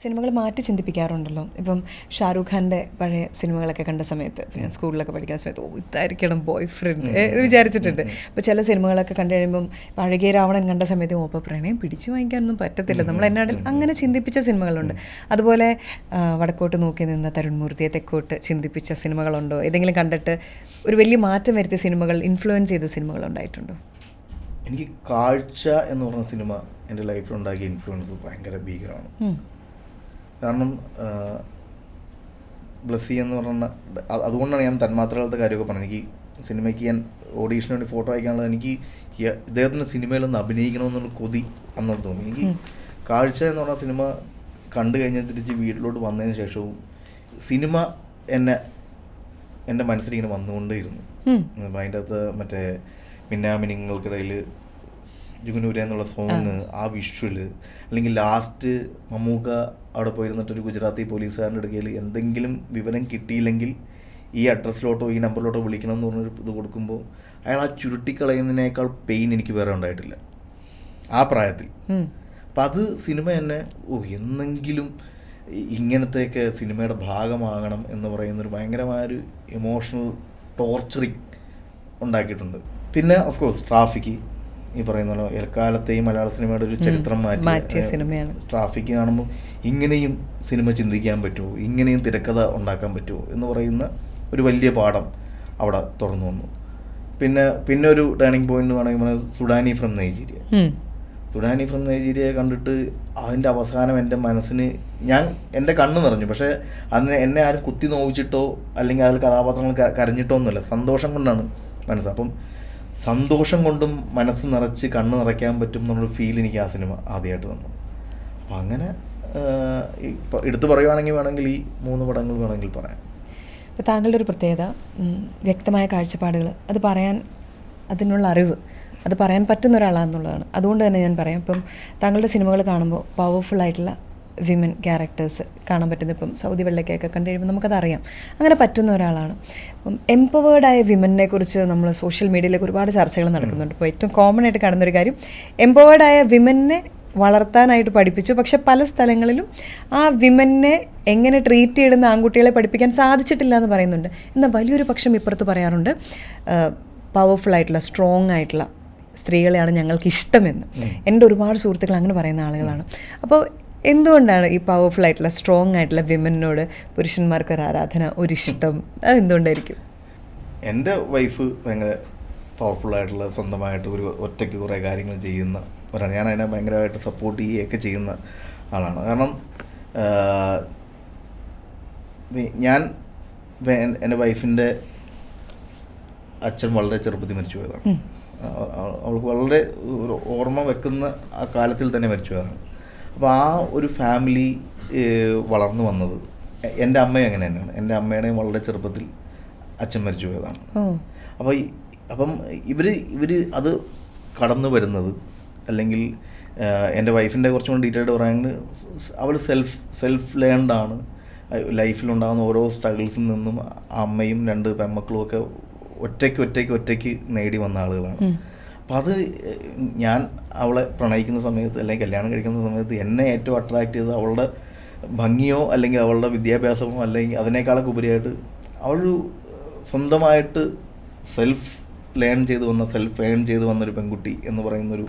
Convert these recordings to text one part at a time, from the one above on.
സിനിമകൾ മാറ്റി ചിന്തിപ്പിക്കാറുണ്ടല്ലോ. ഇപ്പം ഷാരൂഖ് ഖാൻ്റെ പഴയ സിനിമകളൊക്കെ കണ്ട സമയത്ത് ഞാൻ സ്കൂളിലൊക്കെ പഠിക്കുന്ന സമയത്ത് ഇതായിരിക്കണം ബോയ് ഫ്രണ്ട് വിചാരിച്ചിട്ടുണ്ട്. അപ്പോൾ ചില സിനിമകളൊക്കെ കണ്ടു കഴിയുമ്പം അഴകിയ രാവണൻ കണ്ട സമയത്ത് ഇപ്പോൾ പ്രണയം പിടിച്ചു വാങ്ങിക്കാനൊന്നും പറ്റത്തില്ല, നമ്മൾ എന്നാണ് അങ്ങനെ ചിന്തിപ്പിച്ച സിനിമകളുണ്ട്. അതുപോലെ വടക്കോട്ട് നോക്കി നിന്ന തരുൺമൂർത്തിയെ തെക്കോട്ട് ചിന്തിപ്പിച്ച സിനിമകളുണ്ടോ? ഏതെങ്കിലും കണ്ടിട്ട് ഒരു വലിയ മാറ്റം വരുത്തിയ സിനിമകൾ, ഇൻഫ്ലുവൻസ് ചെയ്ത സിനിമകളുണ്ടായിട്ടുണ്ടോ? എനിക്ക് കാഴ്ച എന്ന് പറഞ്ഞ സിനിമ എൻ്റെ ലൈഫിലുണ്ടാക്കിയ ഇൻഫ്ലുവൻസ് ഭയങ്കര ഭീകരമാണ്. കാരണം ബ്ലസ്സി എന്ന് പറഞ്ഞ അതുകൊണ്ടാണ് ഞാൻ തന്മാത്രകളുടെ കാര്യമൊക്കെ പറഞ്ഞത്. എനിക്ക് സിനിമയ്ക്ക് ഞാൻ ഓഡീഷന് വേണ്ടി ഫോട്ടോ അയക്കാനുള്ളത് എനിക്ക് ഇദ്ദേഹത്തിൻ്റെ സിനിമയിലൊന്ന് അഭിനയിക്കണമെന്നുള്ള കൊതി അന്നോട് തോന്നി. എനിക്ക് കാഴ്ച എന്ന് പറഞ്ഞ സിനിമ കണ്ടു കഴിഞ്ഞാൽ തിരിച്ച് വീട്ടിലോട്ട് വന്നതിന് ശേഷവും സിനിമ എൻ്റെ മനസ്സിലിങ്ങനെ വന്നുകൊണ്ടേയിരുന്നു. അതിൻ്റെ അകത്ത് മറ്റേ മിന്നാമിനിങ്ങൾക്കിടയിൽ ജുഗനൂര എന്നുള്ള സോങ്, ആ വിഷ്വല്, അല്ലെങ്കിൽ ലാസ്റ്റ് മമ്മൂക്ക അവിടെ പോയിരുന്നിട്ടൊരു ഗുജറാത്തി പോലീസുകാരൻ്റെ അടുക്കൽ എന്തെങ്കിലും വിവരം കിട്ടിയില്ലെങ്കിൽ ഈ അഡ്രസ്സിലോട്ടോ ഈ നമ്പറിലോട്ടോ വിളിക്കണം എന്ന് പറഞ്ഞൊരു ഇത് കൊടുക്കുമ്പോൾ അയാൾ ആ ചുരുട്ടിക്കളയുന്നതിനേക്കാൾ പെയിൻ എനിക്ക് വേറെ ഉണ്ടായിട്ടില്ല ആ പ്രായത്തിൽ. അപ്പം അത് സിനിമ എന്നെ എന്നെങ്കിലും ഇങ്ങനത്തെയൊക്കെ സിനിമയുടെ ഭാഗമാകണം എന്ന് പറയുന്നൊരു ഭയങ്കരമായൊരു ഇമോഷണൽ ടോർച്ചറിങ് ഉണ്ടാക്കിയിട്ടുണ്ട്. പിന്നെ ഓഫ് കോഴ്സ് ട്രാഫിക്, ഈ പറയുന്ന പോലെ എക്കാലത്തെയും മലയാള സിനിമയുടെ ഒരു ചരിത്രം മാറ്റിയ സിനിമയാണ് ട്രാഫിക്. കാണുമ്പോൾ ഇങ്ങനെയും സിനിമ ചിന്തിക്കാൻ പറ്റുമോ, ഇങ്ങനെയും തിരക്കഥ ഉണ്ടാക്കാൻ പറ്റുമോ എന്ന് പറയുന്ന ഒരു വലിയ പാഠം അവിടെ തുറന്നു വന്നു. പിന്നെ ഒരു ടേണിംഗ് പോയിന്റ് വേണമെങ്കിൽ സുഡാനി ഫ്രം നൈജീരിയ കണ്ടിട്ട് അതിൻ്റെ അവസാനം എൻ്റെ മനസ്സിന് എൻ്റെ കണ്ണ് നിറഞ്ഞു. പക്ഷേ അതിന് എന്നെ ആരും കുത്തി നോവിച്ചിട്ടോ അല്ലെങ്കിൽ അതിൽ കഥാപാത്രങ്ങൾ കരഞ്ഞിട്ടോ ഒന്നുമല്ല, സന്തോഷം കൊണ്ടാണ് മനസ്സ്. അപ്പം സന്തോഷം കൊണ്ടും മനസ്സ് നിറച്ച് കണ്ണ് നിറയ്ക്കാൻ പറ്റും എന്നുള്ളൊരു ഫീൽ എനിക്ക് ആ സിനിമ ആദ്യമായിട്ട് തന്നു. അപ്പം അങ്ങനെ ഇപ്പോൾ എടുത്തു പറയുകയാണെങ്കിൽ ഈ 3 പടങ്ങൾ വേണമെങ്കിൽ പറയാം. ഇപ്പോൾ താങ്കളുടെ ഒരു പ്രത്യേകത വ്യക്തമായ കാഴ്ചപ്പാടുകൾ, അത് പറയാൻ അതിനുള്ള അറിവ്, അത് പറയാൻ പറ്റുന്ന ഒരാളാണെന്നുള്ളതാണ്. അതുകൊണ്ട് തന്നെ ഞാൻ പറയാം, ഇപ്പം താങ്കളുടെ സിനിമകൾ കാണുമ്പോൾ പവർഫുള്ളായിട്ടുള്ള വിമൻ ക്യാരക്ടേഴ്സ് കാണാൻ പറ്റുന്ന, ഇപ്പം സൗദി വെള്ളയ്ക്കൊക്കെ കണ്ടു കഴിയുമ്പോൾ നമുക്കതറിയാം, അങ്ങനെ പറ്റുന്ന ഒരാളാണ്. അപ്പം എംപവേർഡായ വിമനെ കുറിച്ച് നമ്മൾ സോഷ്യൽ മീഡിയയിലേക്ക് ഒരുപാട് ചർച്ചകൾ നടക്കുന്നുണ്ട്. ഇപ്പോൾ ഏറ്റവും കോമൺ ആയിട്ട് കാണുന്നൊരു കാര്യം, എംപവേർഡായ വിമനെ വളർത്താനായിട്ട് പഠിപ്പിച്ചു, പക്ഷെ പല സ്ഥലങ്ങളിലും ആ വിമനെ എങ്ങനെ ട്രീറ്റ് ചെയ്യുന്ന ആൺകുട്ടികളെ പഠിപ്പിക്കാൻ സാധിച്ചിട്ടില്ല എന്ന് പറയുന്നുണ്ട്. എന്നാൽ വലിയൊരു പക്ഷം ഇപ്പുറത്ത് പറയാറുണ്ട്, പവർഫുള്ളായിട്ടുള്ള സ്ട്രോങ് ആയിട്ടുള്ള സ്ത്രീകളെയാണ് ഞങ്ങൾക്ക് ഇഷ്ടമെന്ന്. എൻ്റെ ഒരുപാട് സുഹൃത്തുക്കൾ അങ്ങനെ പറയുന്ന ആളുകളാണ്. അപ്പോൾ എന്തുകൊണ്ടാണ് ഈ പവർഫുൾ ആയിട്ടുള്ള സ്ട്രോങ് ആയിട്ടുള്ള വിമനോട് പുരുഷന്മാർക്ക് ഒരു ആരാധന, ഒരിഷ്ടം? അതെന്തുകൊണ്ടായിരിക്കും? എൻ്റെ വൈഫ് ഭയങ്കര പവർഫുള്ളായിട്ടുള്ള, സ്വന്തമായിട്ട് ഒരു ഒറ്റയ്ക്ക് കുറേ കാര്യങ്ങൾ ചെയ്യുന്ന ഒരാണ്. ഞാൻ അതിനെ ഭയങ്കരമായിട്ട് സപ്പോർട്ട് ചെയ്യുകയൊക്കെ ചെയ്യുന്ന ആളാണ്. കാരണം എൻ്റെ വൈഫിൻ്റെ അച്ഛൻ വളരെ ചെറുപ്പത്തിൽ മരിച്ചു പോയതാണ്. അവൾക്ക് വളരെ ഓർമ്മ വെക്കുന്ന ആ കാലത്തിൽ തന്നെ മരിച്ചു പോയതാണ്. അപ്പോൾ ആ ഒരു ഫാമിലി വളർന്നു വന്നത്, എൻ്റെ അമ്മയും അങ്ങനെ തന്നെയാണ്. എൻ്റെ അമ്മയുടെയും വളരെ ചെറുപ്പത്തിൽ അച്ഛൻ മരിച്ചു പോയതാണ്. അപ്പം ഇവർ അത് കടന്നു വരുന്നത്, അല്ലെങ്കിൽ എൻ്റെ വൈഫിൻ്റെ കുറച്ചും കൂടി ഡീറ്റെയിൽഡ് പറയുകയാണെങ്കിൽ അവൾ സെൽഫ് ലേൺഡാണ്. ലൈഫിലുണ്ടാകുന്ന ഓരോ സ്ട്രഗിൾസിൽ നിന്നും അമ്മയും 2 പെൺമക്കളും ഒക്കെ ഒറ്റയ്ക്ക് നേടി വന്ന ആളുകളാണ്. അപ്പം അത് ഞാൻ അവളെ പ്രണയിക്കുന്ന സമയത്ത് അല്ലെങ്കിൽ കല്യാണം കഴിക്കുന്ന സമയത്ത് എന്നെ ഏറ്റവും അട്രാക്റ്റ് ചെയ്തത് അവളുടെ ഭംഗിയോ അല്ലെങ്കിൽ അവളുടെ വിദ്യാഭ്യാസമോ അല്ലെങ്കിൽ അതിനേക്കാളൊക്കെ ഉപരിയായിട്ട് അവളൊരു സ്വന്തമായിട്ട് സെൽഫ് ഏൺ ചെയ്ത് വന്നൊരു പെൺകുട്ടി എന്ന് പറയുന്നൊരു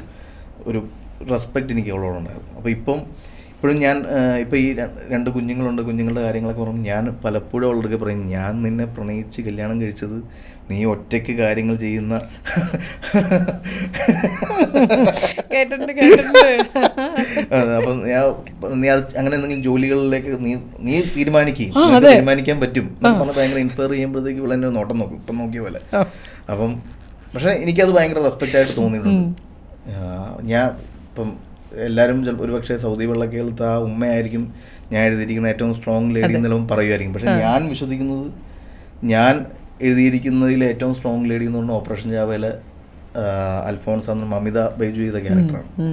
റെസ്പെക്റ്റ് എനിക്ക് അവളോടുണ്ടായിരുന്നു. അപ്പോൾ ഇപ്പോഴും ഞാൻ ഇപ്പോൾ ഈ 2 കുഞ്ഞുങ്ങളുണ്ട്, കുഞ്ഞുങ്ങളുടെ കാര്യങ്ങളൊക്കെ പറയുമ്പോൾ ഞാൻ പലപ്പോഴും അവളുടെ പറയും, ഞാൻ നിന്നെ പ്രണയിച്ച് കല്യാണം കഴിച്ചത് നീ ഒറ്റയ്ക്ക് കാര്യങ്ങൾ ചെയ്യുന്ന അപ്പം നീ അത് അങ്ങനെ എന്തെങ്കിലും ജോലികളിലേക്ക് നീ തീരുമാനിക്കാൻ പറ്റും പറഞ്ഞാൽ ഭയങ്കര ഇൻസ്പയർ ചെയ്യുമ്പോഴത്തേക്ക് ഇവിടെ എന്നെ നോട്ടം നോക്കും, ഇപ്പം നോക്കിയ പോലെ. അപ്പം പക്ഷേ എനിക്കത് ഭയങ്കര റെസ്പെക്റ്റായിട്ട് തോന്നിയിട്ടുണ്ട്. ഞാൻ ഇപ്പം എല്ലാവരും ചിലപ്പോൾ ഒരുപക്ഷെ സൗദി വെള്ളക്കേളത്ത് ആ ഉമ്മയായിരിക്കും ഞാൻ എഴുതിയിരിക്കുന്ന ഏറ്റവും സ്ട്രോങ് ലേഡി എന്നെല്ലാം പറയുമായിരിക്കും. പക്ഷെ ഞാൻ വിശ്വസിക്കുന്നത്, ഞാൻ എഴുതിയിരിക്കുന്നതിൽ ഏറ്റവും സ്ട്രോങ് ലേഡി എന്ന് പറഞ്ഞാൽ ഓപ്പറേഷൻ ജാവയിലെ അൽഫോൺസ് എന്ന മമിത ബൈജു ചെയ്ത ക്യാരക്ടറാണ്.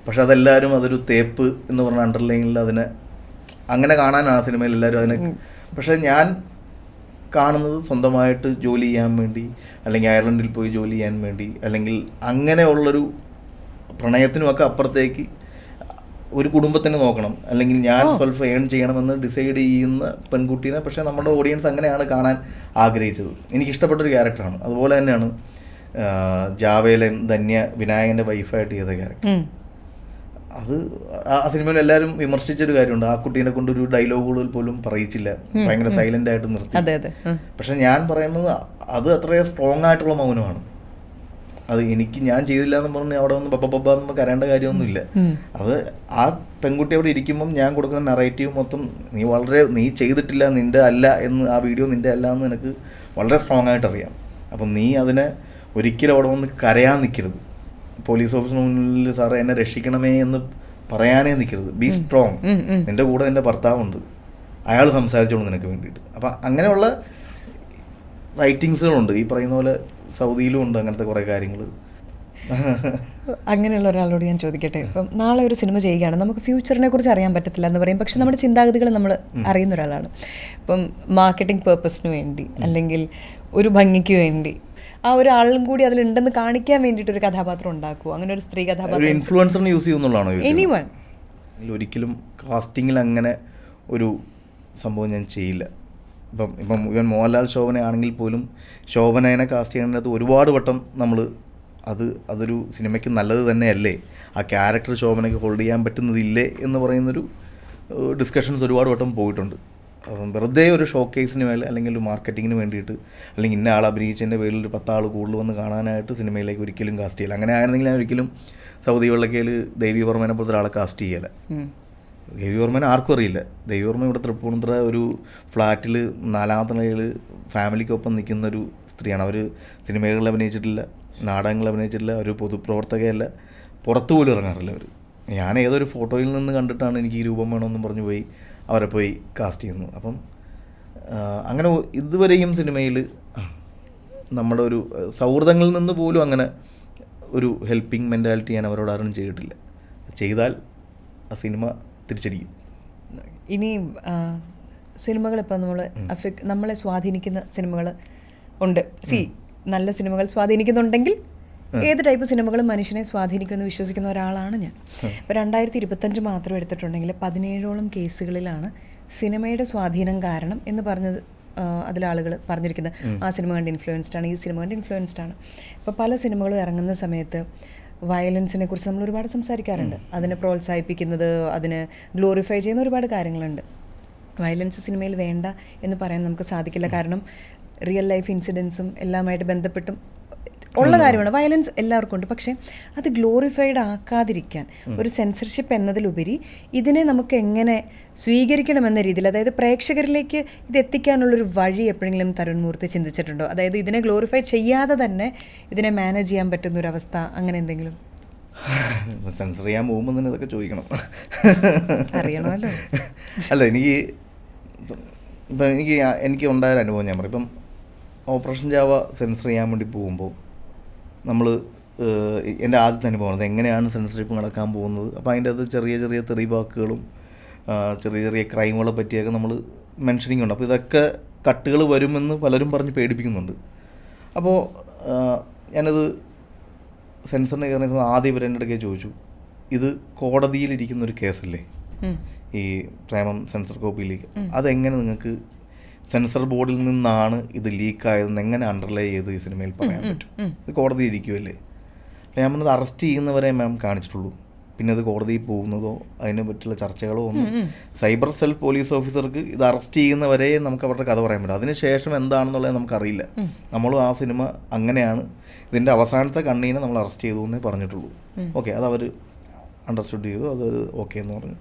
പക്ഷെ അതെല്ലാവരും അതൊരു തേപ്പ് എന്ന് പറഞ്ഞ അണ്ടർലൈനിൽ അതിനെ അങ്ങനെ കാണാനാണ് ആ സിനിമയിൽ എല്ലാവരും അതിനെ. പക്ഷെ ഞാൻ കാണുന്നത് സ്വന്തമായിട്ട് ജോലി ചെയ്യാൻ വേണ്ടി, അല്ലെങ്കിൽ അയർലൻഡിൽ പോയി ജോലി ചെയ്യാൻ വേണ്ടി, അല്ലെങ്കിൽ അങ്ങനെയുള്ളൊരു പ്രണയത്തിനുമൊക്കെ അപ്പുറത്തേക്ക് ഒരു കുടുംബത്തിനെ നോക്കണം, അല്ലെങ്കിൽ ഞാൻ സ്വൽപ്പം ഏൺ ചെയ്യണമെന്ന് ഡിസൈഡ് ചെയ്യുന്ന പെൺകുട്ടീനെ പക്ഷേ നമ്മുടെ ഓഡിയൻസ് അങ്ങനെയാണ് കാണാൻ ആഗ്രഹിച്ചത്. എനിക്കിഷ്ടപ്പെട്ടൊരു ക്യാരക്ടറാണ്. അതുപോലെ തന്നെയാണ് ജാവേലയും ധന്യ വിനായകൻ്റെ വൈഫായിട്ട് ചെയ്ത ക്യാരക്ടർ. അത് ആ സിനിമയിൽ എല്ലാവരും വിമർശിച്ചൊരു കാര്യമുണ്ട്, ആ കുട്ടീനെ കൊണ്ടൊരു ഡയലോഗുകൾ പോലും പറയിച്ചില്ല, ഭയങ്കര സൈലന്റ് ആയിട്ട് നിർത്തി. പക്ഷെ ഞാൻ പറയുന്നത് അത് അത്രയും സ്ട്രോങ് ആയിട്ടുള്ള മൗനമാണ്. അത് ഞാൻ ചെയ്തില്ല എന്ന് പറഞ്ഞ് അവിടെ ഒന്ന് ബബ്ബ എന്ന് കരേണ്ട കാര്യമൊന്നുമില്ല. അത് ആ പെൺകുട്ടി അവിടെ ഇരിക്കുമ്പം ഞാൻ കൊടുക്കുന്ന നറേറ്റീവ് മൊത്തം നീ ചെയ്തിട്ടില്ല, നിൻ്റെ അല്ല എന്ന്, ആ വീഡിയോ നിൻ്റെ അല്ല എന്ന് എനിക്ക് വളരെ സ്ട്രോങ് ആയിട്ട് അറിയാം. അപ്പം നീ അതിനെ ഒരിക്കലും അവിടെ വന്ന് കരയാൻ നിൽക്കരുത്. പോലീസ് ഓഫീസിന് മുന്നിൽ സാറേ എന്നെ രക്ഷിക്കണമേ എന്ന് പറയാനേ നിൽക്കരുത്. B strong. നിൻ്റെ കൂടെ എൻ്റെ ഭർത്താവുണ്ട്, അയാൾ സംസാരിച്ചോളൂ നിനക്ക് വേണ്ടിയിട്ട്. അപ്പം അങ്ങനെയുള്ള റൈറ്റിങ്സുകളുണ്ട്. ഈ പറയുന്ന പോലെ സൗദിയിലും ഉണ്ട് അങ്ങനത്തെ കുറേ കാര്യങ്ങൾ. അങ്ങനെയുള്ള ഒരാളോട് ഞാൻ ചോദിക്കട്ടെ, ഇപ്പം നാളെ ഒരു സിനിമ ചെയ്യുകയാണ്, നമുക്ക് ഫ്യൂച്ചറിനെ കുറിച്ച് അറിയാൻ പറ്റത്തില്ല എന്ന് പറയും, പക്ഷെ നമ്മുടെ ചിന്താഗതികൾ നമ്മൾ അറിയുന്ന ഒരാളാണ്. ഇപ്പം മാർക്കറ്റിംഗ് പേർപ്പസിന് വേണ്ടി അല്ലെങ്കിൽ ഒരു ഭംഗിക്ക് വേണ്ടി ആ ഒരാളും കൂടി അതിലുണ്ടെന്ന് കാണിക്കാൻ വേണ്ടിയിട്ട് ഒരു കഥാപാത്രം ഉണ്ടാക്കുമോ? അങ്ങനെ ഒരു സ്ത്രീ കഥാപാത്രം ഇൻഫ്ലുവൻസറിന് യൂസ് ചെയ്യുന്നുള്ളതാണോ? എനിവൺ. ഒരിക്കലും കാസ്റ്റിങ്ങിൽ അങ്ങനെ ഒരു സംഭവം ഞാൻ ചെയ്യില്ല. ഇപ്പം ഇവൻ മോഹൻലാൽ ശോഭന ആണെങ്കിൽ പോലും ശോഭനേനെ കാസ്റ്റ് ചെയ്യുന്നതിനകത്ത് ഒരുപാട് വട്ടം നമ്മൾ അതൊരു സിനിമയ്ക്ക് നല്ലത് തന്നെയല്ലേ, ആ ക്യാരക്ടർ ശോഭനയ്ക്ക് ഹോൾഡ് ചെയ്യാൻ പറ്റുന്നതില്ലേ എന്ന് പറയുന്നൊരു ഡിസ്കഷൻസ് ഒരുപാട് വട്ടം പോയിട്ടുണ്ട്. അപ്പം വെറുതെ ഒരു ഷോ കേസിന് മേലെ അല്ലെങ്കിൽ ഒരു മാർക്കറ്റിങ്ങിന് വേണ്ടിയിട്ട് അല്ലെങ്കിൽ ഇന്ന ആൾ അഭിനയിച്ചതിൻ്റെ പേരിൽ ഒരു 10 ആൾ കൂടുതൽ വന്ന് കാണാനായിട്ട് സിനിമയിലേക്ക് ഒരിക്കലും കാസ്റ്റ് ചെയ്യില്ല. അങ്ങനെ ആയിരുന്നെങ്കിൽ ഞാൻ ഒരിക്കലും സൗദി വെള്ളക്കയിൽ ദേവി വർമ്മേനെ പോലത്തെ ഒരാളെ കാസ്റ്റ് ചെയ്യല. ദേവി വർമ്മേനെ ആർക്കും അറിയില്ല. ദേവി വർമ്മ ഇവിടെ തൃപ്പൂണിത്തുറ ഒരു ഫ്ലാറ്റിൽ 4ാമത്തെ നിലയിൽ ഫാമിലിക്കൊപ്പം നിൽക്കുന്ന ഒരു സ്ത്രീയാണ്. അവർ സിനിമകളിൽ അഭിനയിച്ചിട്ടില്ല, നാടകങ്ങളിൽ അഭിനയിച്ചിട്ടില്ല, ഒരു പൊതുപ്രവർത്തകയല്ല, പുറത്തു പോലും ഇറങ്ങാറില്ല അവർ. ഞാൻ ഏതൊരു ഫോട്ടോയിൽ നിന്ന് കണ്ടിട്ടാണ് എനിക്ക് ഈ രൂപം വേണമെന്നും പറഞ്ഞു പോയി അവരെ പോയി കാസ്റ്റ് ചെയ്യുന്നു. അപ്പം അങ്ങനെ ഇതുവരെയും സിനിമയിൽ നമ്മുടെ ഒരു സൗഹൃദങ്ങളിൽ നിന്ന് പോലും അങ്ങനെ ഒരു ഹെൽപ്പിംഗ് മെൻറ്റാലിറ്റി ഞാൻ അവരോട് ആരും ചെയ്തിട്ടില്ല. ചെയ്താൽ ആ സിനിമ തിരിച്ചടിക്കും. ഇനി സിനിമകളിപ്പോൾ നമ്മളെ സ്വാധീനിക്കുന്ന സിനിമകൾ ഉണ്ട്. നല്ല സിനിമകൾ സ്വാധീനിക്കുന്നുണ്ടെങ്കിൽ ഏത് ടൈപ്പ് സിനിമകളും മനുഷ്യനെ സ്വാധീനിക്കുമെന്ന് വിശ്വസിക്കുന്ന ഒരാളാണ് ഞാൻ. ഇപ്പോൾ 2025 മാത്രം എടുത്തിട്ടുണ്ടെങ്കിൽ 17ഓളം കേസുകളിലാണ് സിനിമയുടെ സ്വാധീനം കാരണം എന്ന് പറഞ്ഞത് അതിലാളുകൾ പറഞ്ഞിരിക്കുന്നത്. ആ സിനിമ കണ്ട് ഇൻഫ്ലുവൻസ്ഡ് ആണ്, ഈ സിനിമ കണ്ട് ഇൻഫ്ലുവൻസ്ഡ് ആണ്. ഇപ്പോൾ പല സിനിമകളും ഇറങ്ങുന്ന സമയത്ത് വയലൻസിനെ കുറിച്ച് നമ്മൾ ഒരുപാട് സംസാരിക്കാറുണ്ട്. അതിനെ പ്രോത്സാഹിപ്പിക്കുന്നത്, അതിനെ ഗ്ലോറിഫൈ ചെയ്യുന്ന ഒരുപാട് കാര്യങ്ങളുണ്ട്. വയലൻസ് സിനിമയിൽ വേണ്ട എന്ന് പറയാൻ നമുക്ക് സാധിക്കില്ല. കാരണം റിയൽ ലൈഫ് ഇൻസിഡൻസും എല്ലാമായിട്ട് ബന്ധപ്പെട്ടും ഉള്ള കാര്യമാണ്. വയലൻസ് എല്ലാവർക്കും ഉണ്ട്. പക്ഷേ അത് ഗ്ലോറിഫൈഡ് ആക്കാതിരിക്കാൻ ഒരു സെൻസർഷിപ്പ് എന്നതിലുപരി ഇതിനെ നമുക്ക് എങ്ങനെ സ്വീകരിക്കണമെന്ന രീതിയിൽ, അതായത് പ്രേക്ഷകരിലേക്ക് ഇത് എത്തിക്കാനുള്ളൊരു വഴി എപ്പോഴെങ്കിലും തരുൺ മൂർത്തി ചിന്തിച്ചിട്ടുണ്ടോ? അതായത് ഇതിനെ ഗ്ലോറിഫൈ ചെയ്യാതെ തന്നെ ഇതിനെ മാനേജ് ചെയ്യാൻ പറ്റുന്നൊരവസ്ഥ, അങ്ങനെ എന്തെങ്കിലും? സെൻസർ ചെയ്യാൻ പോകുമ്പോൾ തന്നെ ഇതൊക്കെ ചോദിക്കണം, അറിയണമല്ലോ. അല്ല, എനിക്ക് ഉണ്ടായൊരു അനുഭവം ഞാൻ പറയും. ഇപ്പം ഓപ്പറേഷൻ ജാവ സെൻസർ ചെയ്യാൻ വേണ്ടി പോകുമ്പോൾ നമ്മൾ എൻ്റെ ആദ്യത്തെ അനുഭവമാണ് എങ്ങനെയാണ് സെൻസർഷിപ്പ് നടക്കാൻ പോകുന്നത്. അപ്പോൾ അതിൻ്റെ അത് ചെറിയ ചെറിയ തെറി വാക്കുകളും ചെറിയ ചെറിയ ക്രൈമുകളെ പറ്റിയൊക്കെ നമ്മൾ മെൻഷനിങ് ഉണ്ട്. അപ്പോൾ ഇതൊക്കെ കട്ടുകൾ വരുമെന്ന് പലരും പറഞ്ഞ് പേടിപ്പിക്കുന്നുണ്ട്. അപ്പോൾ ഞാനത് സെൻസറിന് കയറുന്ന ആദ്യം ഇവർ എൻ്റെ അടുക്കൽ ചോദിച്ചു, ഇത് കോടതിയിലിരിക്കുന്നൊരു കേസല്ലേ, ഈ പ്രേമം സെൻസർ കോപ്പിയിലേക്ക്, അതെങ്ങനെ നിങ്ങൾക്ക് സെൻസർ ബോർഡിൽ നിന്നാണ് ഇത് ലീക്കായതെന്ന് എങ്ങനെ അണ്ടർലൈ ചെയ്ത് ഈ സിനിമയിൽ പറയാൻ പറ്റും? ഇത് കോടതി ഇരിക്കുമല്ലേ. അപ്പോൾ ഞാൻ പറഞ്ഞത് അറസ്റ്റ് ചെയ്യുന്നവരെ മാം കാണിച്ചിട്ടുള്ളൂ, പിന്നെ അത് കോടതിയിൽ പോകുന്നതോ അതിനെ പറ്റിയുള്ള ചർച്ചകളോ ഒന്നും സൈബർ സെൽ പോലീസ് ഓഫീസർക്ക് ഇത് അറസ്റ്റ് ചെയ്യുന്നവരെ നമുക്ക് അവരുടെ കഥ പറയാൻ പറ്റും. അതിനുശേഷം എന്താണെന്നുള്ളത് നമുക്കറിയില്ല. നമ്മളും ആ സിനിമ അങ്ങനെയാണ്, ഇതിൻ്റെ അവസാനത്തെ കണ്ണീനെ നമ്മൾ അറസ്റ്റ് ചെയ്തു എന്നേ പറഞ്ഞിട്ടുള്ളൂ. ഓക്കെ, അതവർ അണ്ടർസ്റ്റുഡ് ചെയ്തു, അതൊരു ഓക്കെ എന്ന് പറഞ്ഞു.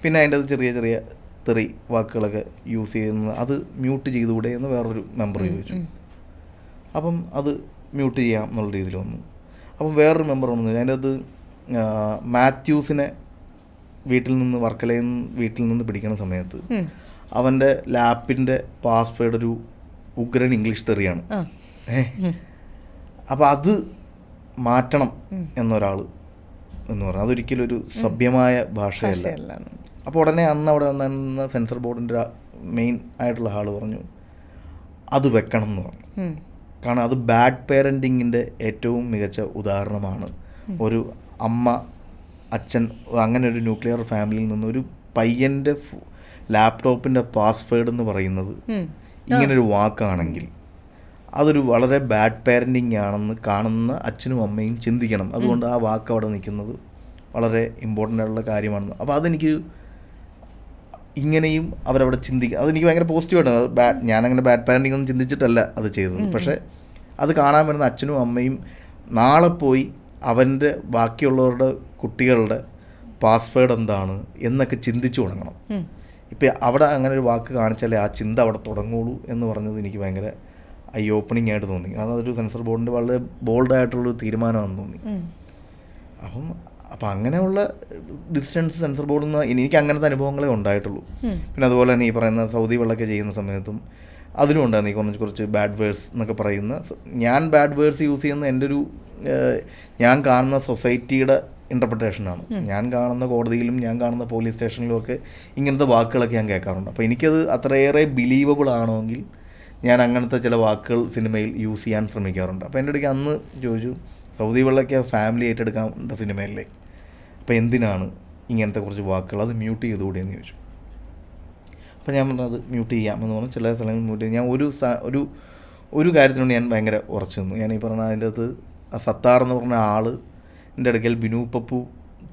പിന്നെ അതിൻ്റെ അത് ചെറിയ ചെറിയ തെറി വാക്കുകളൊക്കെ യൂസ് ചെയ്യുന്നത് അത് മ്യൂട്ട് ചെയ്തുകൂടെ എന്ന് വേറൊരു മെമ്പർ ചോദിച്ചു. അപ്പം അത് മ്യൂട്ട് ചെയ്യാം എന്നുള്ള രീതിയിൽ വന്നു. അപ്പം വേറൊരു മെമ്പർ വന്നു, അതിൻ്റെ അത് മാത്യൂസിനെ വീട്ടിൽ നിന്ന് പിടിക്കുന്ന സമയത്ത് അവൻ്റെ ലാപ്പിൻ്റെ പാസ്വേഡ് ഒരു ഉഗ്രൻ ഇംഗ്ലീഷ് തെറിയാണ്. അപ്പോൾ അത് മാറ്റണം എന്നൊരാൾ എന്ന് പറഞ്ഞാൽ അതൊരിക്കലും ഒരു സഭ്യമായ ഭാഷയല്ല. അപ്പോൾ ഉടനെ അവിടെ വന്ന സെൻസർ ബോർഡിൻ്റെ മെയിൻ ആയിട്ടുള്ള ആൾ പറഞ്ഞു അത് വെക്കണം എന്ന് പറഞ്ഞു. കാരണം അത് ബാഡ് പേരൻറ്റിങ്ങിൻ്റെ ഏറ്റവും മികച്ച ഉദാഹരണമാണ്. ഒരു അമ്മ അച്ഛൻ അങ്ങനെ ഒരു ന്യൂക്ലിയർ ഫാമിലിയിൽ നിന്നൊരു പയ്യൻ്റെ ലാപ്ടോപ്പിൻ്റെ പാസ്വേഡ് എന്ന് പറയുന്നത് ഇങ്ങനൊരു വാക്കാണെങ്കിൽ അതൊരു വളരെ ബാഡ് പാരൻറ്റിങ് ആണെന്ന് കാണുന്ന അച്ഛനും അമ്മയും ചിന്തിക്കണം. അതുകൊണ്ട് ആ വാക്ക് അവിടെ നിൽക്കുന്നത് വളരെ ഇമ്പോർട്ടൻ്റ് ആയിട്ടുള്ള കാര്യമാണെന്ന്. അപ്പോൾ അതെനിക്ക് ഇങ്ങനെയും അവരവിടെ ചിന്തിക്കുക, അതെനിക്ക് ഭയങ്കര പോസിറ്റീവായിട്ട്. ഞാനങ്ങനെ ബാഡ് പാരൻറ്റിങ് ഒന്നും ചിന്തിച്ചിട്ടല്ല അത് ചെയ്തത്. പക്ഷേ അത് കാണാൻ വരുന്ന അച്ഛനും അമ്മയും നാളെ പോയി അവൻ്റെ ബാക്കിയുള്ളവരുടെ കുട്ടികളുടെ പാസ്വേഡ് എന്താണ് എന്നൊക്കെ ചിന്തിച്ചു തുടങ്ങണം. ഇപ്പം അവിടെ അങ്ങനെ ഒരു വാക്ക് കാണിച്ചാലേ ആ ചിന്ത അവിടെ തുടങ്ങുള്ളൂ എന്ന് പറഞ്ഞത് എനിക്ക് ഭയങ്കര ഐ ഓപ്പണിംഗ് ആയിട്ട് തോന്നി. അതൊരു സെൻസർ ബോർഡിൻ്റെ വളരെ ബോൾഡായിട്ടുള്ളൊരു തീരുമാനമാണെന്ന് തോന്നി. അപ്പം അങ്ങനെയുള്ള ഡിസ്റ്റൻസ് സെൻസർ ബോർഡിൽ നിന്ന് എനിക്ക് അങ്ങനത്തെ അനുഭവങ്ങളെ ഉണ്ടായിട്ടുള്ളൂ. പിന്നെ അതുപോലെ തന്നെ ഈ പറയുന്ന സൗദി വെള്ളമൊക്കെ ചെയ്യുന്ന സമയത്തും അതിനും ഉണ്ടായിരുന്നു കുറച്ച് ബാഡ് വേർഡ്സ് എന്നൊക്കെ പറയുന്ന. ഞാൻ ബാഡ് വേർഡ്സ് യൂസ് ചെയ്യുന്ന എൻ്റെ ഒരു ഞാൻ കാണുന്ന സൊസൈറ്റിയുടെ ഇൻ്റർപ്രിട്ടേഷനാണ്. ഞാൻ കാണുന്ന കോടതിയിലും ഞാൻ കാണുന്ന പോലീസ് സ്റ്റേഷനിലും ഒക്കെ ഇങ്ങനത്തെ വാക്കുകളൊക്കെ ഞാൻ കേൾക്കാറുണ്ട്. അപ്പോൾ എനിക്കത് അത്രയേറെ ബിലീവബിൾ ആണെങ്കിൽ ഞാൻ അങ്ങനത്തെ ചില വാക്കുകൾ സിനിമയിൽ യൂസ് ചെയ്യാൻ ശ്രമിക്കാറുണ്ട്. അപ്പോൾ എൻ്റെ ഇടയ്ക്ക് അന്ന് ചോദിച്ചു, സൗദി വെള്ളമൊക്കെ ഫാമിലി ഏറ്റെടുക്കേണ്ട സിനിമയല്ലേ, അപ്പോൾ എന്തിനാണ് ഇങ്ങനത്തെ കുറച്ച് വാക്കുകൾ അത് മ്യൂട്ട് ചെയ്തുകൂടി എന്ന് ചോദിച്ചു. അപ്പോൾ ഞാൻ പറഞ്ഞത് മ്യൂട്ട് ചെയ്യാമെന്ന് പറഞ്ഞു. ചില സ്ഥലങ്ങളിൽ മ്യൂട്ട് ചെയ്ത് ഞാൻ ഒരു കാര്യത്തിനോട് ഞാൻ ഭയങ്കര ഉറച്ചു നിന്നു. ഞാൻ ഈ പറഞ്ഞ അതിൻ്റെ അകത്ത് ആ സത്താർ എന്ന് പറഞ്ഞ ആൾ എൻ്റെ ഇടയ്ക്കൽ ബിനു പപ്പു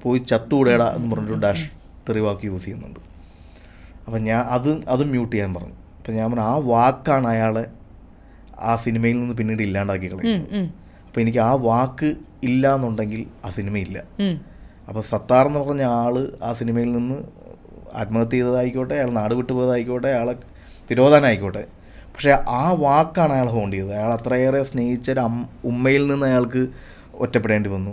പോയി ചത്തുകൂടേടാ എന്ന് പറഞ്ഞൊരു ഡാഷ് തെറിവാക്ക് യൂസ് ചെയ്യുന്നുണ്ട്. അപ്പം ഞാൻ അതും മ്യൂട്ട് ചെയ്യാൻ പറഞ്ഞു. അപ്പം ഞാൻ പറഞ്ഞു ആ വാക്കാണ് അയാളെ ആ സിനിമയിൽ നിന്ന് പിന്നീട് ഇല്ലാണ്ടാക്കി കളയുന്നത്. അപ്പോൾ എനിക്ക് ആ വാക്ക് ഇല്ല എന്നുണ്ടെങ്കിൽ ആ സിനിമയില്ല. അപ്പോൾ സത്താർ എന്ന് പറഞ്ഞ ആൾ ആ സിനിമയിൽ നിന്ന് ആത്മഹത്യ ചെയ്തതായിക്കോട്ടെ, അയാൾ നാട് വിട്ടു പോയതായിക്കോട്ടെ, അയാളെ തിരോധാനമായിക്കോട്ടെ, പക്ഷേ ആ വാക്കാണ് അയാൾ ഹോണ്ട് ചെയ്തത്. അയാൾ അത്രയേറെ സ്നേഹിച്ചൊരു ഉമ്മയിൽ നിന്ന് അയാൾക്ക് ഒറ്റപ്പെടേണ്ടി വന്നു.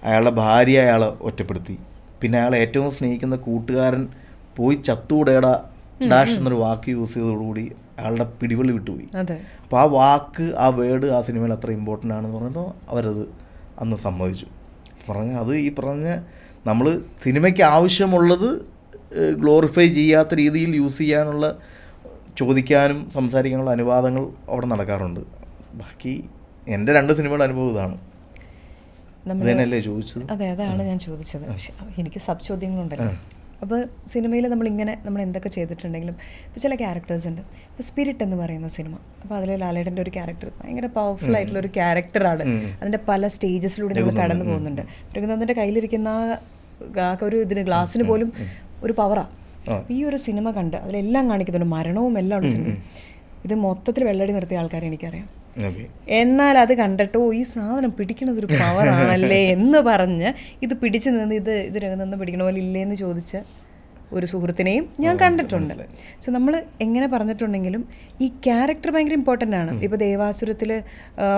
അയാളുടെ ഭാര്യ അയാളെ ഒറ്റപ്പെടുത്തി. പിന്നെ അയാൾ ഏറ്റവും സ്നേഹിക്കുന്ന കൂട്ടുകാരൻ പോയി ചത്തൂടേടാ ഡാഷ് എന്നൊരു വാക്ക് യൂസ് ചെയ്തതോടുകൂടി അയാളുടെ പിടിവള്ളി വിട്ടുപോയി. അപ്പോൾ ആ വാക്ക്, ആ വേർഡ് ആ സിനിമയിൽ അത്ര ഇമ്പോർട്ടൻ്റ് ആണെന്ന് പറഞ്ഞപ്പോൾ അവരത് അന്ന് സമ്മതിച്ചു. അത് ഈ പറഞ്ഞ നമ്മൾ സിനിമയ്ക്ക് ആവശ്യമുള്ളത് ഗ്ലോറിഫൈ ചെയ്യാത്ത രീതിയിൽ യൂസ് ചെയ്യാനുള്ള, ചോദിക്കാനും സംസാരിക്കാനുള്ള അനുവാദങ്ങൾ അവിടെ നടക്കാറുണ്ട്. ബാക്കി എൻ്റെ 2 സിനിമകളുടെ അനുഭവം ഇതാണ്. അതന്നെയല്ലേ ചോദിച്ചത്? അതെ, അതാണ് ഞാൻ ചോദിച്ചത്. പക്ഷെ എനിക്ക് സബ് ചോദ്യങ്ങളുണ്ടല്ലോ. അപ്പോൾ സിനിമയിൽ നമ്മൾ എന്തൊക്കെ ചെയ്തിട്ടുണ്ടെങ്കിലും ഇപ്പോൾ ചില ക്യാരക്ടേഴ്സ് ഉണ്ട്. ഇപ്പോൾ സ്പിരിറ്റ് എന്ന് പറയുന്ന സിനിമ, അപ്പോൾ അതിൽ ലാലേട്ടൻ്റെ ഒരു ക്യാരക്ടർ ഭയങ്കര പവർഫുൾ ആയിട്ടുള്ള ഒരു ക്യാരക്ടറാണ്. അതിൻ്റെ പല സ്റ്റേജസിലൂടെ നമ്മൾ കടന്നു പോകുന്നുണ്ട്. രഘുനാഥൻ്റെ കയ്യിലിരിക്കുന്ന ആ ഒരു ഗ്ലാസ്സിന് പോലും ഒരു പവറാണ്. ഈ ഒരു സിനിമ കണ്ട് അതിലെല്ലാം കാണിക്കുന്നുണ്ട്, മരണവും എല്ലാം ഉള്ള സിനിമ. ഇത് മൊത്തത്തിൽ വെള്ളടി നിർത്തിയ ആൾക്കാരെ എനിക്കറിയാം. എന്നാൽ അത് കണ്ടിട്ടോ ഈ സാധനം പിടിക്കണത് ഒരു പവറാണല്ലേ എന്ന് പറഞ്ഞ് ഇത് പിടിച്ചു നിന്ന് ഇത് രംഗത്ത് പിടിക്കണ പോലെ ഇല്ലേന്ന് ചോദിച്ച ഒരു സുഹൃത്തിനെയും ഞാൻ കണ്ടിട്ടുണ്ട്. സോ നമ്മൾ എങ്ങനെ പറഞ്ഞിട്ടുണ്ടെങ്കിലും ഈ ക്യാരക്ടർ ഭയങ്കര ഇമ്പോർട്ടൻ്റ് ആണ്. ഇപ്പോൾ ദേവാസുരത്തിൽ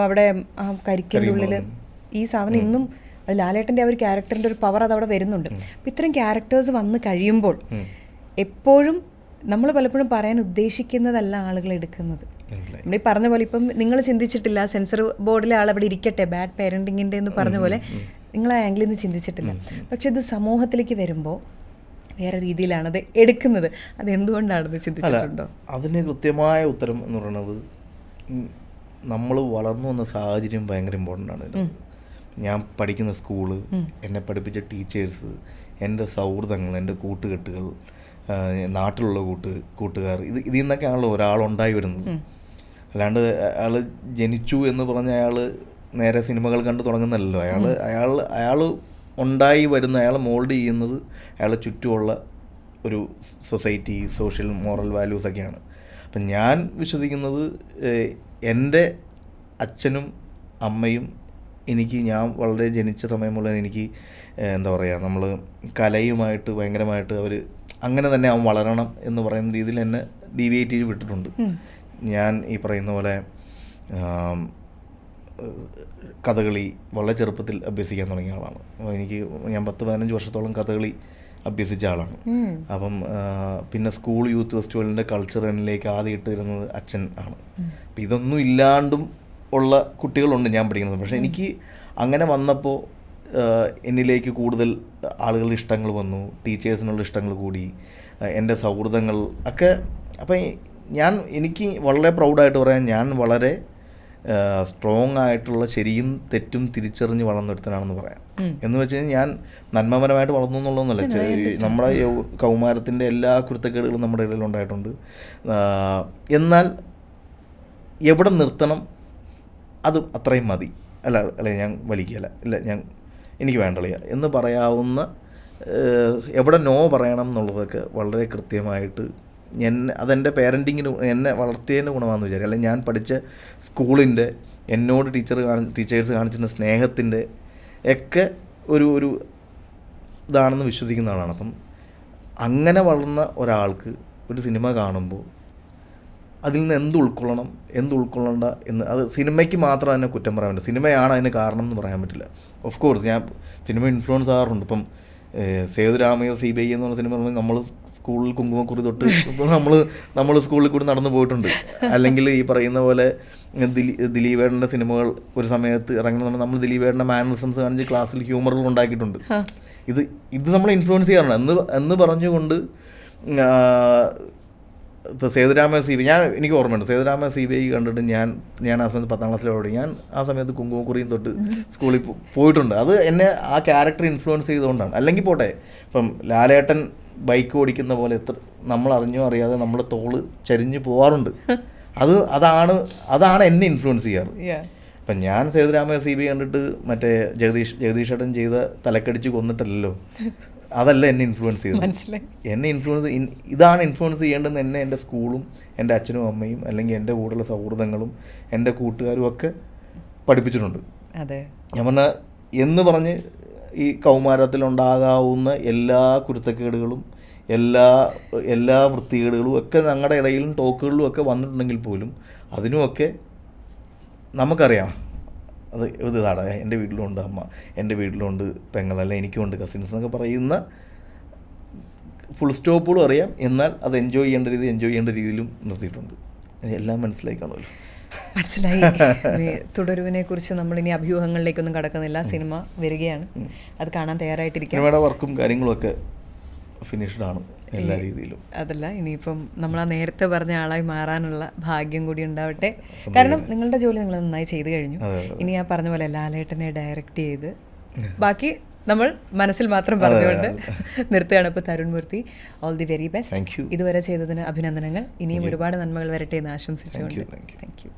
അവിടെ ആ കരിക്കൻ്റെ ഉള്ളിൽ ഈ സാധനം ഇന്നും ലാലേട്ടൻ്റെ ആ ഒരു ക്യാരക്ടറിൻ്റെ ഒരു പവർ അതവിടെ വരുന്നുണ്ട്. അപ്പോൾ ഇത്തരം ക്യാരക്ടേഴ്സ് വന്ന് കഴിയുമ്പോൾ എപ്പോഴും നമ്മൾ പലപ്പോഴും പറയാൻ ഉദ്ദേശിക്കുന്നതല്ല ആളുകൾ എടുക്കുന്നത്. നമ്മൾ ഈ പറഞ്ഞ പോലെ ഇപ്പം നിങ്ങൾ ചിന്തിച്ചിട്ടില്ല സെൻസർ ബോർഡിലെ ആളവിടെ ഇരിക്കട്ടെ ബാഡ് പേരൻറ്റിങ്ങിൻ്റെ എന്ന് പറഞ്ഞ പോലെ നിങ്ങൾ ആ ആംഗിളിൽ നിന്ന് ചിന്തിച്ചിട്ടില്ല. പക്ഷെ ഇത് സമൂഹത്തിലേക്ക് വരുമ്പോൾ വേറെ രീതിയിലാണത് എടുക്കുന്നത്. അതെന്തുകൊണ്ടാണത് ചിന്തിച്ചിട്ടുണ്ടോ? അതിന് കൃത്യമായ ഉത്തരം എന്ന് പറയുന്നത് നമ്മൾ വളർന്നു വന്ന സാഹചര്യം ഭയങ്കര ഇമ്പോർട്ടൻ്റ് ആണ്. ഞാൻ പഠിക്കുന്ന സ്കൂള്, എന്നെ പഠിപ്പിച്ച ടീച്ചേഴ്സ്, എൻ്റെ സൗഹൃദങ്ങൾ, എൻ്റെ കൂട്ടുകെട്ടുകൾ, നാട്ടിലുള്ള കൂട്ടുകാർ, ഇതിൽ നിന്നൊക്കെയാണല്ലോ ഒരാളുണ്ടായി വരുന്നത്. അല്ലാണ്ട് അയാൾ ജനിച്ചു എന്ന് പറഞ്ഞ അയാൾ നേരെ സിനിമകൾ കണ്ട് തുടങ്ങുന്നല്ലോ. അയാൾ ഉണ്ടായി വരുന്ന, അയാൾ മോൾഡ് ചെയ്യുന്നത് അയാളുടെ ചുറ്റുമുള്ള ഒരു സൊസൈറ്റി, സോഷ്യൽ മോറൽ വാല്യൂസൊക്കെയാണ്. അപ്പം ഞാൻ വിശ്വസിക്കുന്നത് എൻ്റെ അച്ഛനും അമ്മയും ഞാൻ വളരെ ജനിച്ച സമയം മുതൽ എനിക്ക് എന്താ പറയുക, നമ്മൾ കലയുമായിട്ട് ഭയങ്കരമായിട്ട് അവർ അങ്ങനെ തന്നെ അവൻ വളരണം എന്ന് പറയുന്ന രീതിയിൽ എന്നെ ഡീവിയേറ്റ് ചെയ്ത് വിട്ടിട്ടുണ്ട്. ഞാൻ ഈ പറയുന്ന പോലെ കഥകളി വളരെ ചെറുപ്പത്തിൽ അഭ്യസിക്കാൻ തുടങ്ങിയ ആളാണ്. ഞാൻ 10-15 വർഷത്തോളം കഥകളി അഭ്യസിച്ച ആളാണ്. അപ്പം പിന്നെ സ്കൂൾ യൂത്ത് ഫെസ്റ്റിവലിൻ്റെ കൾച്ചറിലേക്ക് ആദ്യം ഇട്ട് തരുന്നത് അച്ഛൻ ആണ്. അപ്പം ഇതൊന്നും ഇല്ലാണ്ടും ഉള്ള കുട്ടികളുണ്ട് ഞാൻ പഠിക്കുന്നത്. പക്ഷേ എനിക്ക് അങ്ങനെ വന്നപ്പോൾ എന്നിലേക്ക് കൂടുതൽ ആളുകളുടെ ഇഷ്ടങ്ങൾ വന്നു, ടീച്ചേഴ്സിനുള്ള ഇഷ്ടങ്ങൾ കൂടി, എൻ്റെ സൗഹൃദങ്ങൾ ഒക്കെ. അപ്പം എനിക്ക് വളരെ പ്രൗഡായിട്ട് പറയാൻ, ഞാൻ വളരെ സ്ട്രോങ് ആയിട്ടുള്ള ശരിയും തെറ്റും തിരിച്ചറിഞ്ഞ് വളർന്നൊരുത്തനാണെന്ന് പറയാം. എന്ന് വെച്ച് കഴിഞ്ഞാൽ ഞാൻ നന്മപരമായിട്ട് വളർന്നു എന്നുള്ളതൊന്നുമല്ല. നമ്മുടെ കൗമാരത്തിൻ്റെ എല്ലാ കുരുത്തക്കേടുകളും നമ്മുടെ ഇടയിൽ ഉണ്ടായിട്ടുണ്ട്. എന്നാൽ എവിടെ നിർത്തണം അത് അത്രയും മതി, അല്ല ഞാൻ വലിക്കുകയല്ല, ഇല്ല എനിക്ക് വേണ്ടളിയ എന്ന് പറയാവുന്ന, എവിടെ നോ പറയണം എന്നുള്ളതൊക്കെ വളരെ കൃത്യമായിട്ട് അതെൻ്റെ പേരൻറ്റിങ്ങിന് എന്നെ വളർത്തിയതിൻ്റെ ഗുണമാണെന്ന് വിചാരിക്കും. അല്ലെങ്കിൽ ഞാൻ പഠിച്ച സ്കൂളിൻ്റെ എന്നോട് ടീച്ചേഴ്സ് കാണിച്ചിരുന്ന സ്നേഹത്തിൻ്റെ ഒക്കെ ഒരു ഇതാണെന്ന് വിശ്വസിക്കുന്ന ആളാണ്. അപ്പം അങ്ങനെ വളർന്ന ഒരാൾക്ക് ഒരു സിനിമ കാണുമ്പോൾ അതിൽ നിന്ന് എന്ത് ഉൾക്കൊള്ളണ്ട എന്ന്, അത് സിനിമയ്ക്ക് മാത്രം അതിനെ കുറ്റം പറയാൻ പറ്റില്ല, സിനിമയാണ് അതിന് കാരണം എന്ന് പറയാൻ പറ്റില്ല. ഓഫ് കോഴ്സ് ഞാൻ സിനിമ ഇൻഫ്ലുവൻസ് ആകാറുണ്ട്. ഇപ്പം സേതുരാമയ്യർ CBI എന്നുള്ള സിനിമ നമ്മൾ സ്കൂളിൽ കുങ്കുമക്കുറി തൊട്ട് നമ്മൾ സ്കൂളിൽ കൂടി നടന്നു പോയിട്ടുണ്ട്. അല്ലെങ്കിൽ ഈ പറയുന്ന പോലെ ദിലീപേടൻ്റെ സിനിമകൾ ഒരു സമയത്ത് ഇറങ്ങുന്ന നമ്മൾ ദിലീപേടൻ്റെ മാനറിസംസ് കാണിച്ച് ക്ലാസ്സിൽ ഹ്യൂമറുകൾ ഉണ്ടാക്കിയിട്ടുണ്ട്. ഇത് നമ്മൾ ഇൻഫ്ലുവൻസ് ചെയ്യാറുണ്ട് എന്ന് പറഞ്ഞുകൊണ്ട് ഇപ്പോൾ സേതുരാമയ്യർ CBI എനിക്ക് ഓർമ്മയുണ്ട്. സേതുരാമയ്യർ CBI കണ്ടിട്ട് ഞാൻ ആ സമയത്ത് 10ാം ക്ലാസ്സിലോടെ ഞാൻ ആ സമയത്ത് കുങ്കുമക്കുറിയും തൊട്ട് സ്കൂളിൽ പോയിട്ടുണ്ട്. അത് എന്നെ ആ ക്യാരക്ടർ ഇൻഫ്ലുവൻസ് ചെയ്തുകൊണ്ടാണ്. അല്ലെങ്കിൽ പോട്ടെ, ഇപ്പം ലാലേട്ടൻ ബൈക്ക് ഓടിക്കുന്ന പോലെ നമ്മൾ അറിഞ്ഞോ അറിയാതെ നമ്മുടെ തോള് ചരിഞ്ഞ് പോവാറുണ്ട്. അതാണ് എന്നെ ഇൻഫ്ലുവൻസ് ചെയ്യാറ്. ഇപ്പം ഞാൻ സേതുരാമയ്യർ CBI കണ്ടിട്ട് മറ്റേ ജഗദീഷ് ഏട്ടൻ ചെയ്ത തലക്കടിച്ച് കൊന്നിട്ടല്ലോ, അതല്ല എന്നെ ഇൻഫ്ലുവൻസ് ചെയ്തത്. ഇതാണ് ഇൻഫ്ലുവൻസ് ചെയ്യേണ്ടതെന്ന് എന്നെ എൻ്റെ സ്കൂളും എൻ്റെ അച്ഛനും അമ്മയും അല്ലെങ്കിൽ എൻ്റെ കൂടെയുള്ള സൗഹൃദങ്ങളും എൻ്റെ കൂട്ടുകാരും ഒക്കെ പഠിപ്പിച്ചിട്ടുണ്ട്. ഞാൻ പറഞ്ഞാൽ എന്ന് പറഞ്ഞ് ഈ കൗമാരത്തിലുണ്ടാകാവുന്ന എല്ലാ കുരുത്തക്കേടുകളും എല്ലാ വൃത്തികേടുകളും ഒക്കെ ഞങ്ങളുടെ ഇടയിലും ടോക്കുകളിലും ഒക്കെ വന്നിട്ടുണ്ടെങ്കിൽ പോലും അതിനുമൊക്കെ നമുക്കറിയാം അത് ഇതാടാ, എൻ്റെ വീട്ടിലുണ്ട് അമ്മ, എൻ്റെ വീട്ടിലുണ്ട് പെങ്ങളല്ല, എനിക്കുണ്ട് കസിൻസ് എന്നൊക്കെ പറയുന്ന ഫുൾ സ്റ്റോപ്പുകളും അറിയാം. എന്നാൽ അത് എൻജോയ് ചെയ്യേണ്ട രീതിയിലും നിർത്തിയിട്ടുണ്ട്. എല്ലാം മനസ്സിലായി കാണുമല്ലോ. മനസ്സിലായി. തുടരുവിനെ കുറിച്ച് നമ്മളിനി അഭ്യൂഹങ്ങളിലേക്കൊന്നും കടക്കുന്നില്ല. സിനിമ വരികയാണ്, അത് കാണാൻ തയ്യാറായിട്ടിരിക്കും. സിനിമയുടെ വർക്കും കാര്യങ്ങളൊക്കെ ഫിനിഷ്ഡ് ആണ് എല്ലാ രീതിയിലും. അതല്ല, ഇനിയിപ്പം നമ്മൾ ആ നേരത്തെ പറഞ്ഞ ആളായി മാറാനുള്ള ഭാഗ്യം കൂടി ഉണ്ടാവട്ടെ. കാരണം നിങ്ങളുടെ ജോലി നിങ്ങൾ നന്നായി ചെയ്തു കഴിഞ്ഞു. ഇനി ആ പറഞ്ഞ പോലെ ലാലേട്ടനെ ഡയറക്റ്റ് ചെയ്ത് ബാക്കി നമ്മൾ മനസ്സിൽ മാത്രം പറഞ്ഞുകൊണ്ട് നിർത്തുകയാണ്. ഇപ്പോൾ തരുൺ മൂർത്തി, ഓൾ ദി വെരി ബെസ്റ്റ്. ഇതുവരെ ചെയ്തതിന് അഭിനന്ദനങ്ങൾ. ഇനിയും ഒരുപാട് നന്മകൾ വരട്ടെ എന്ന് ആശംസിച്ചുകൊണ്ട് താങ്ക് യു.